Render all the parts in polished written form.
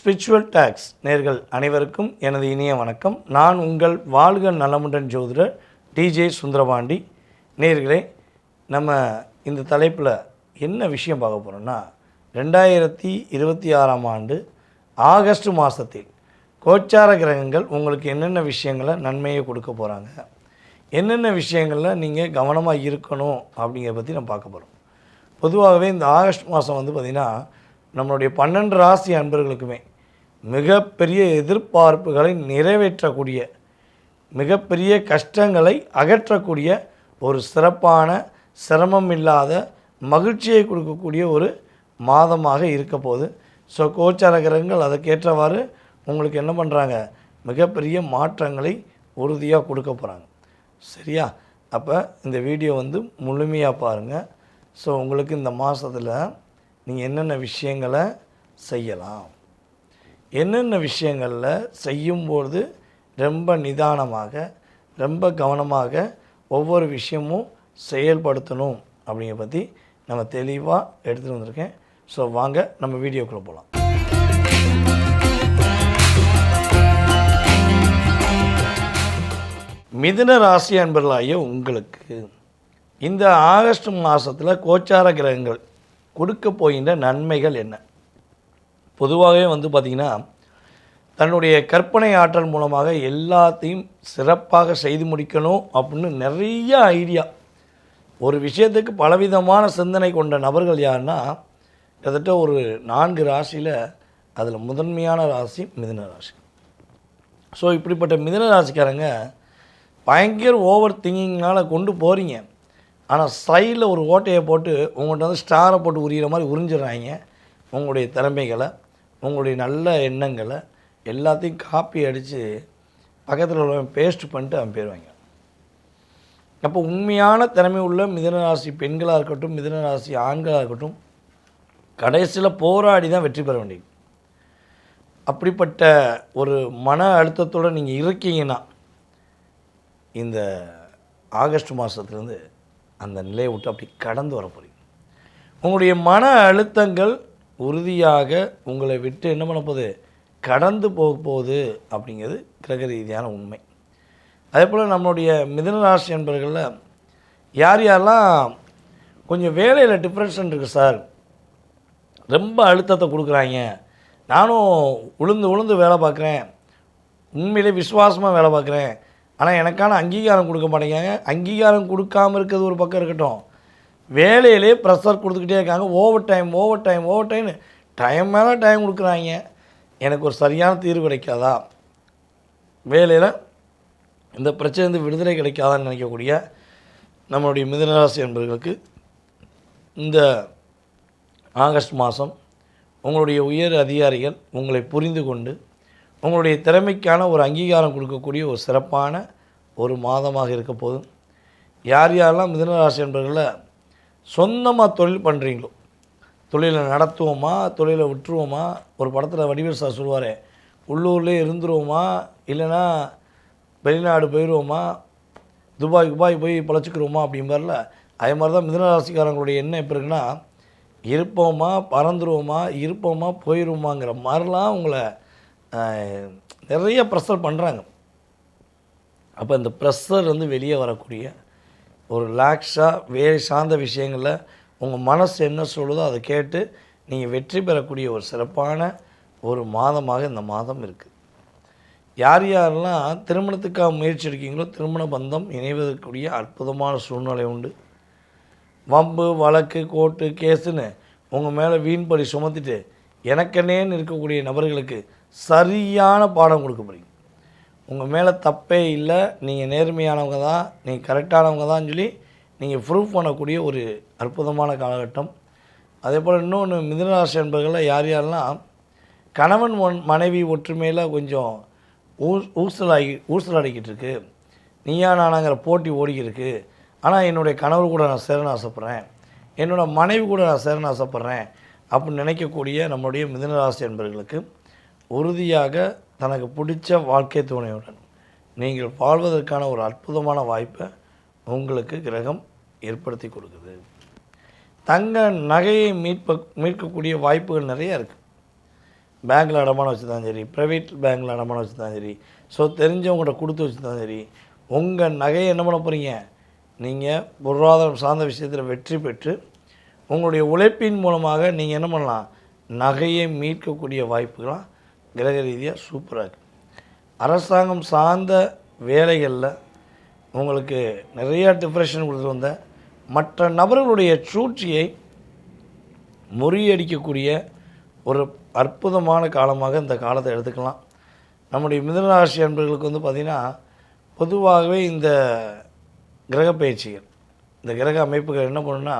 Spiritual tax நேர்கள் அனைவருக்கும் எனது இனிய வணக்கம். நான் உங்கள் வாழ்க நலமுடன் ஜோதிடர் டிஜே சுந்தரபாண்டி. நேர்களே, நம்ம இந்த தலைப்பில் என்ன விஷயம் பார்க்க போகிறோம்னா, 2026ஆம் ஆண்டு ஆகஸ்ட் மாதத்தில் கோச்சார கிரகங்கள் உங்களுக்கு என்னென்ன விஷயங்களை நன்மையை கொடுக்க போகிறாங்க, என்னென்ன விஷயங்களில் நீங்கள் கவனமாக இருக்கணும் அப்படிங்கிறத பற்றி நம்ம பார்க்க போகிறோம். பொதுவாகவே இந்த ஆகஸ்ட் மாதம் பார்த்திங்கன்னா நம்மளுடைய 12 ராசி அன்பர்களுக்குமே மிகப்பெரிய எதிர்பார்ப்புகளை நிறைவேற்றக்கூடிய, மிகப்பெரிய கஷ்டங்களை அகற்றக்கூடிய ஒரு சிறப்பான, சிரமம் இல்லாத மகிழ்ச்சியை கொடுக்கக்கூடிய ஒரு மாதமாக இருக்க போகுது. ஸோ கோச்சார கிரகங்கள் அதுக்கேற்றவாறு உங்களுக்கு என்ன பண்ணுறாங்க, மிகப்பெரிய மாற்றங்களை உறுதியாக கொடுக்க போகிறாங்க. சரியா? அப்போ இந்த வீடியோ முழுமையாக பாருங்கள். ஸோ உங்களுக்கு இந்த மாதத்தில் நீங்கள் என்னென்ன விஷயங்களை செய்யலாம், என்னென்ன விஷயங்களில் செய்யும்போது ரொம்ப நிதானமாக, ரொம்ப கவனமாக ஒவ்வொரு விஷயமும் செயல்படுத்தணும் அப்படிங்கிற பற்றி நம்ம தெளிவாக எடுத்துகிட்டு வந்திருக்கேன். ஸோ வாங்க நம்ம வீடியோக்குள்ளே போகலாம். மிதுன ராசி அன்பர்களாகிய உங்களுக்கு இந்த ஆகஸ்ட் மாதத்தில் கோச்சார கிரகங்கள் கொடுக்க போகின்ற நன்மைகள் என்ன? பொதுவாகவே பார்த்திங்கன்னா தன்னுடைய கற்பனை ஆற்றல் மூலமாக எல்லாத்தையும் சிறப்பாக செய்து முடிக்கணும் அப்படின்னு நிறைய ஐடியா, ஒரு விஷயத்துக்கு பலவிதமான சிந்தனை கொண்ட நபர்கள் யாருன்னா கிட்டத்தட்ட ஒரு 4 ராசியில் அதில் முதன்மையான ராசி மிதுன ராசி. ஸோ இப்படிப்பட்ட மிதுன ராசிக்காரங்க பயங்கர ஓவர் திங்கிங்னால் கொண்டு போகிறீங்க. ஆனால் சைடில் ஒரு ஓட்டையை போட்டு உங்கள்கிட்ட ஸ்டாரை போட்டு உரிகிற மாதிரி உறிஞ்சிடுறாங்க. உங்களுடைய திறமைகளை, உங்களுடைய நல்ல எண்ணங்களை எல்லாத்தையும் காப்பி அடித்து பக்கத்தில் உள்ள பேஸ்ட் பண்ணிட்டு அவன் போயிடுவாங்க. அப்போ உண்மையான திறமை உள்ள மிதுனராசி பெண்களாக இருக்கட்டும், மிதுனராசி ஆண்களாக இருக்கட்டும், கடைசியில் போராடி தான் வெற்றி பெற வேண்டியது. அப்படிப்பட்ட ஒரு மன அழுத்தத்தோடு நீங்கள் இருக்கீங்கன்னா இந்த ஆகஸ்ட் மாதத்துலேருந்து அந்த நிலையை விட்டு அப்படி கடந்து வர போகிறீங்க. உங்களுடைய மன அழுத்தங்கள் உறுதியாக உங்களை விட்டு என்ன பண்ண போகுது, கடந்து போக போகுது அப்படிங்கிறது கிரக ரீதியான உண்மை. அதே போல் நம்மளுடைய மிதுனராசி என்பர்களில் யார் யாரெல்லாம் கொஞ்சம் வேலையில் டிப்ரெஷன் இருக்குது சார், ரொம்ப அழுத்தத்தை கொடுக்குறாங்க, நானும் உளுந்து வேலை பார்க்குறேன், உண்மையிலே விசுவாசமாக வேலை பார்க்குறேன், ஆனால் எனக்கான அங்கீகாரம் கொடுக்க மாட்டேங்காங்க, அங்கீகாரம் கொடுக்காமல் இருக்கிறது ஒரு பக்கம் இருக்கட்டும், வேலையிலே ப்ரெஷர் கொடுத்துக்கிட்டே இருக்காங்க, ஓவர் டைம்னு டைம் மேலே டைம் கொடுக்குறாங்க, எனக்கு ஒரு சரியான தீர்வு கிடைக்காதா, வேலையில் இந்த பிரச்சனை விடுதலை கிடைக்காதான்னு நினைக்கக்கூடிய நம்மளுடைய மிதுனராசி என்பவர்களுக்கு இந்த ஆகஸ்ட் மாதம் உங்களுடைய உயர் அதிகாரிகள் உங்களை புரிந்து கொண்டு உங்களுடைய திறமைக்கான ஒரு அங்கீகாரம் கொடுக்கக்கூடிய ஒரு சிறப்பான ஒரு மாதமாக இருக்க போதும். யார் யாரெல்லாம் மிதுனராசி என்பவர்களில் சொந்தமாக தொழில் பண்ணுறீங்களோ, தொழிலை நடத்துவோமா தொழிலை விட்டுருவோமா, ஒரு படத்தில் வடிவேல் சார் சொல்லுவார், உள்ளூர்லேயே இருந்துருவோமா இல்லைன்னா வெளிநாடு போயிடுவோமா, துபாய் போய் பழச்சிக்கிறோமா அப்படிம்பாரில், அதே மாதிரி தான் மிதுனராசிக்காரங்களுடைய எண்ணம் எப்போ இருக்குன்னா, இருப்போமா பறந்துருவோமா போயிடுவோமாங்கிற மாதிரிலாம் உங்களை நிறைய ப்ரெஷர் பண்ணுறாங்க. அப்போ இந்த ப்ரெஷர் வெளியே வரக்கூடிய ஒரு ரிலாக்ஸாக வேலை சார்ந்த விஷயங்களில் உங்கள் மனசு என்ன சொல்லுதோ அதை கேட்டு நீங்கள் வெற்றி பெறக்கூடிய ஒரு சிறப்பான ஒரு மாதமாக இந்த மாதம் இருக்குது. யார் யாரெல்லாம் திருமணத்துக்காக முயற்சி எடுக்கீங்களோ திருமண பந்தம் இணைவதற்குரிய அற்புதமான சூழ்நிலை உண்டு. வம்பு வழக்கு கோர்ட்டு கேஸுன்னு உங்கள் மேலே வீண்படி சுமத்திட்டு எனக்கென்னேன்னு இருக்கக்கூடிய நபர்களுக்கு சரியான பாடம் கொடுக்க போகிறீங்க. உங்கள் மேலே தப்பே இல்லை, நீங்கள் நேர்மையானவங்க தான், நீங்கள் கரெக்டானவங்க தான் சொல்லி நீங்கள் ப்ரூவ் பண்ணக்கூடிய ஒரு அற்புதமான காலகட்டம். அதே போல் இன்னொன்று மிதுனராசி என்பவர்களில் யார் யாரெல்லாம் கணவன் மனைவி ஒற்றுமையில் கொஞ்சம் ஊசலாடிக்கிட்டு இருக்கு, நீயா நானாங்கிற போட்டி ஓடிக்கிருக்கு, ஆனால் என்னுடைய கணவர் கூட நான் சேரணும் ஆசைப்பட்றேன், என்னோடய மனைவி கூட நான் சேரணும் ஆசைப்பட்றேன் அப்படின்னு நினைக்கக்கூடிய நம்முடைய மிதுனராசி என்பவர்களுக்கு உறுதியாக தனக்கு பிடிச்ச வாழ்க்கை துணையுடன் நீங்கள் வாழ்வதற்கான ஒரு அற்புதமான வாய்ப்பை உங்களுக்கு கிரகம் ஏற்படுத்தி கொடுக்குது. தங்க நகையை மீட்கக்கூடிய வாய்ப்புகள் நிறையா இருக்குது. பேங்க்கில் அடமானம் வச்சுருந்தாலும் சரி, ப்ரைவேட் பேங்க்கில் அடமானம் வச்சுருந்தாலும் சரி, ஸோ தெரிஞ்சவங்கள்ட்ட கொடுத்து வச்சுருந்தாலும் சரி, உங்கள் நகையை என்ன பண்ண போகிறீங்க, நீங்கள் பொருளாதாரம் சார்ந்த விஷயத்தில் வெற்றி பெற்று உங்களுடைய உழைப்பின் மூலமாக நீங்கள் என்ன பண்ணலாம், நகையை மீட்கக்கூடிய வாய்ப்புகளாக கிரக ரீதியாக சூப்பராக இருக்குது. அரசாங்கம் சார்ந்த வேலைகளில் உங்களுக்கு நிறையா டிப்ரெஷன் கொடுத்துட்டு வந்த மற்ற நபர்களுடைய சூழ்ச்சியை முறியடிக்கக்கூடிய ஒரு அற்புதமான காலமாக இந்த காலத்தை எடுத்துக்கலாம். நம்முடைய மிதுனராசி அன்பர்களுக்கு வந்து பார்த்திங்கன்னா, பொதுவாகவே இந்த கிரக பயிற்சிகள், இந்த கிரக அமைப்புகள் என்ன பண்ணுன்னா,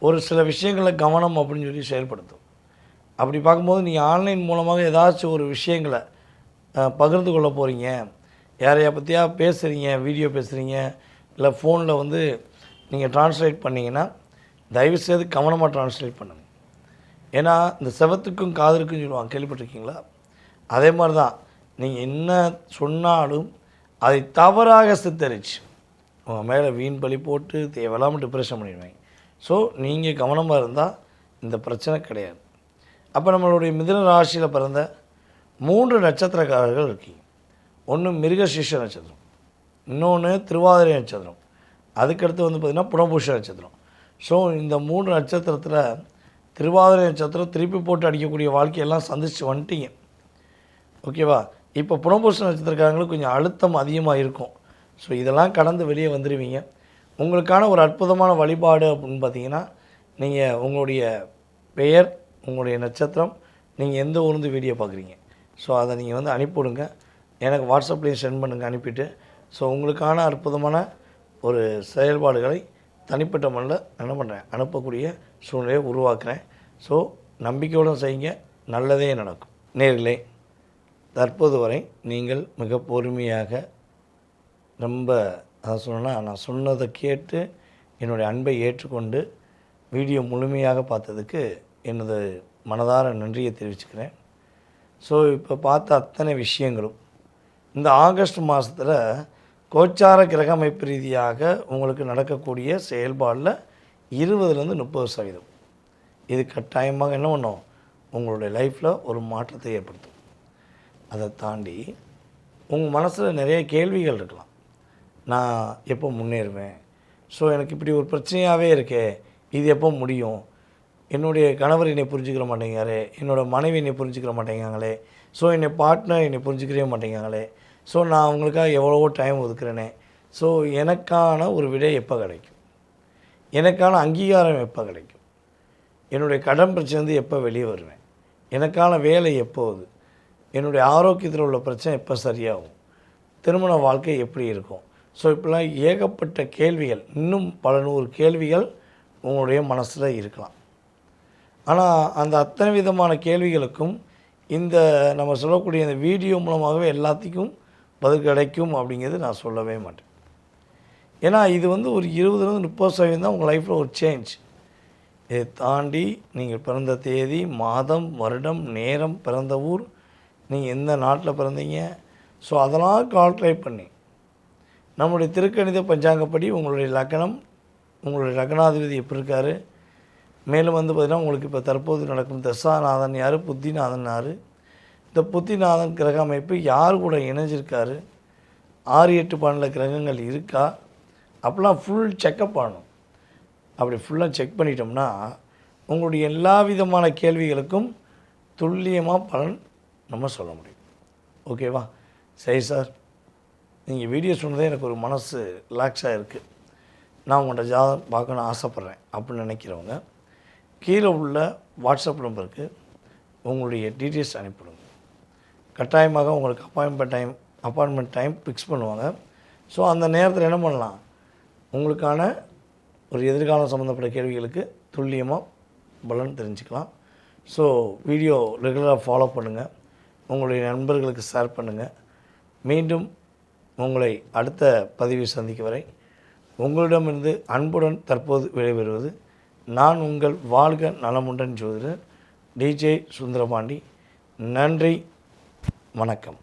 ஒரு சில விஷயங்களை கவனம் அப்படின்னு சொல்லி செயல்படுத்தும். அப்படி பார்க்கும்போது நீங்கள் ஆன்லைன் மூலமாக ஏதாச்சும் ஒரு விஷயங்களை பகிர்ந்து கொள்ள போகிறீங்க, யாரையா பற்றியா பேசுகிறீங்க, வீடியோ பேசுகிறீங்க, இல்லை ஃபோனில் வந்து நீங்கள் ட்ரான்ஸ்லேட் பண்ணிங்கன்னா தயவுசெய்து கவனமாக ட்ரான்ஸ்லேட் பண்ணுங்கள். ஏன்னா இந்த செவத்துக்கும் காதலுக்கும் சொல்லுவாங்க, கேள்விப்பட்டிருக்கீங்களா? அதே மாதிரி தான் நீங்கள் என்ன சொன்னாலும் அதை தவறாக சித்தரிச்சு உங்கள் மேலே வீண் பழி போட்டு தேவையில்லாமல் டிப்ரெஷன் பண்ணிடுவாங்க. ஸோ நீங்கள் கவனமாக இருந்தால் இந்த பிரச்சனை கிடையாது. அப்போ நம்மளுடைய மிதுன ராசியில் பிறந்த 3 நட்சத்திரக்காரர்கள் இருக்கீங்க. ஒன்று மிருகசீஷ நட்சத்திரம், இன்னொன்று திருவாதிரை நட்சத்திரம், அதுக்கடுத்து வந்து பார்த்திங்கன்னா புனர்பூச நட்சத்திரம். ஸோ இந்த 3 நட்சத்திரத்தில் திருவாதிரை நட்சத்திரம் திருப்பி போட்டு அடிக்கக்கூடிய வாழ்க்கையெல்லாம் சந்திச்சு வந்துட்டீங்க, ஓகேவா? இப்போ புனர்பூச நட்சத்திரக்காரங்களுக்கு கொஞ்சம் அழுத்தம் அதிகமாக இருக்கும். ஸோ இதெல்லாம் கடந்து வெளியே வந்துடுவீங்க. உங்களுக்கான ஒரு அற்புதமான வழிபாடு அப்படின்னு பார்த்தீங்கன்னா, நீங்கள் உங்களுடைய பெயர், உங்களுடைய நட்சத்திரம், நீங்கள் எந்த ஊர்ந்து வீடியோ பார்க்குறீங்க, ஸோ அதை நீங்கள் வந்து அனுப்பிவிடுங்க. எனக்கு வாட்ஸ்அப்லேயும் சென்ட் பண்ணுங்கள் அனுப்பிவிட்டு. ஸோ உங்களுக்கான அற்புதமான ஒரு செயல்பாடுகளை தனிப்பட்ட முறையில் என்ன பண்ணுறேன், அனுப்பக்கூடிய சூழ்நிலையை உருவாக்குறேன். ஸோ நம்பிக்கையுடன் செய்யுங்க, நல்லதே நடக்கும். நேர்களே, தற்போது வரை நீங்கள் மிக பொறுமையாக ரொம்ப நான் சொன்னதை கேட்டு என்னுடைய அன்பை ஏற்றுக்கொண்டு வீடியோ முழுமையாக பார்த்ததுக்கு எனது மனதார நன்றியை தெரிவிச்சுக்கிறேன். ஸோ இப்போ பார்த்த அத்தனை விஷயங்களும் இந்த ஆகஸ்ட் மாதத்தில் கோச்சார கிரக அமைப்பு ரீதியாக உங்களுக்கு நடக்கக்கூடிய செயல்பாடில் 20-30% இது கட்டாயமாக என்ன பண்ணும், உங்களுடைய லைஃப்பில் ஒரு மாற்றத்தை ஏற்படுத்தும். அதை தாண்டி உங்கள் மனசில் நிறைய கேள்விகள் இருக்கலாம். நான் எப்போ முன்னேறுவேன், ஸோ எனக்கு இப்படி ஒரு பிரச்சனையாகவே இருக்கே, இது எப்போ முடியும், என்னுடைய கணவர் என்னை புரிஞ்சுக்கிற மாட்டேங்காரே, என்னோடய மனைவி என்னை புரிஞ்சுக்கிற மாட்டேங்காங்களே, ஸோ என்னை பார்ட்னர் என்னை புரிஞ்சுக்கவே மாட்டேங்காங்களே, ஸோ நான் அவங்களுக்காக எவ்வளவோ டைம் ஒதுக்குறேனே, ஸோ எனக்கான ஒரு விடை எப்போ கிடைக்கும், எனக்கான அங்கீகாரம் எப்போ கிடைக்கும், என்னுடைய கடன் பிரச்சனை எப்போ வெளியே வருவேன், எனக்கான வேலை எப்போது, என்னுடைய ஆரோக்கியத்தில் உள்ள பிரச்சனை எப்போ சரியாகும், திருமண வாழ்க்கை எப்படி இருக்கும். ஸோ இப்படிலாம் ஏகப்பட்ட கேள்விகள், இன்னும் பல 100 கேள்விகள் உங்களுடைய மனசில் இருக்கலாம். ஆனால் அந்த அத்தனை விதமான கேள்விகளுக்கும் இந்த நம்ம சொல்லக்கூடிய இந்த வீடியோ மூலமாகவே எல்லாத்துக்கும் பதில் கிடைக்கும் அப்படிங்கிறது நான் சொல்லவே மாட்டேன். ஏன்னா இது வந்து ஒரு 20-30% தான் உங்கள் லைஃப்பில் ஒரு சேஞ்ச். இதை தாண்டி நீங்கள் பிறந்த தேதி, மாதம், வருடம், நேரம், பிறந்த ஊர், நீங்கள் எந்த நாட்டில் பிறந்தீங்க, ஸோ அதெல்லாம் கால்குலேட் பண்ணி நம்முடைய திருக்கணித பஞ்சாங்கப்படி உங்களுடைய லக்னம், உங்களுடைய லக்னாதிபதி எப்படி இருக்கார், மேலும் வந்து பார்த்திங்கன்னா உங்களுக்கு இப்போ தற்போது நடக்கும் தசாநாதன் யார், புத்திநாதன் யார், இந்த புத்திநாதன் கிரக அமைப்பு யார் கூட இணைஞ்சிருக்காரு, 6-8 12 கிரகங்கள் இருக்கா, அப்படிலாம் ஃபுல் செக்கப் பண்ணணும். அப்படி ஃபுல்லாக செக் பண்ணிட்டோம்னா உங்களுடைய எல்லா விதமான கேள்விகளுக்கும் துல்லியமாக பலன் நம்ம சொல்ல முடியும். ஓகேவா? சரி சார், நீங்கள் வீடியோ சொன்னதே எனக்கு ஒரு மனசு ரிலாக்ஸாக இருக்குது, நான் உங்கள்கிட்ட ஜாதகம் பார்க்கணுன்னு ஆசைப்பட்றேன் அப்படின்னு நினைக்கிறவங்க கீழே உள்ள வாட்ஸ்அப் நம்பருக்கு உங்களுடைய டீட்டெயில்ஸ் அனுப்பிவிடுங்க. கட்டாயமாக உங்களுக்கு அப்பாயின்மெண்ட் டைம் ஃபிக்ஸ் பண்ணுவாங்க. ஸோ அந்த நேரத்தில் என்ன பண்ணலாம், உங்களுக்கான ஒரு எதிர்காலம் சம்மந்தப்பட்ட கேள்விகளுக்கு துல்லியமாக பலன் தெரிஞ்சுக்கலாம். ஸோ வீடியோ ரெகுலராக ஃபாலோ பண்ணுங்கள், உங்களுடைய நண்பர்களுக்கு ஷேர் பண்ணுங்கள். மீண்டும் உங்களை அடுத்த பதிவில் சந்திக்கும் வரை உங்களிடமிருந்து அன்புடன் தற்போது விடைபெறுவது நான் உங்கள் வாழ்க நலமுடன் ஜோதிடர் DJ சுந்தரபாண்டி. நன்றி, வணக்கம்.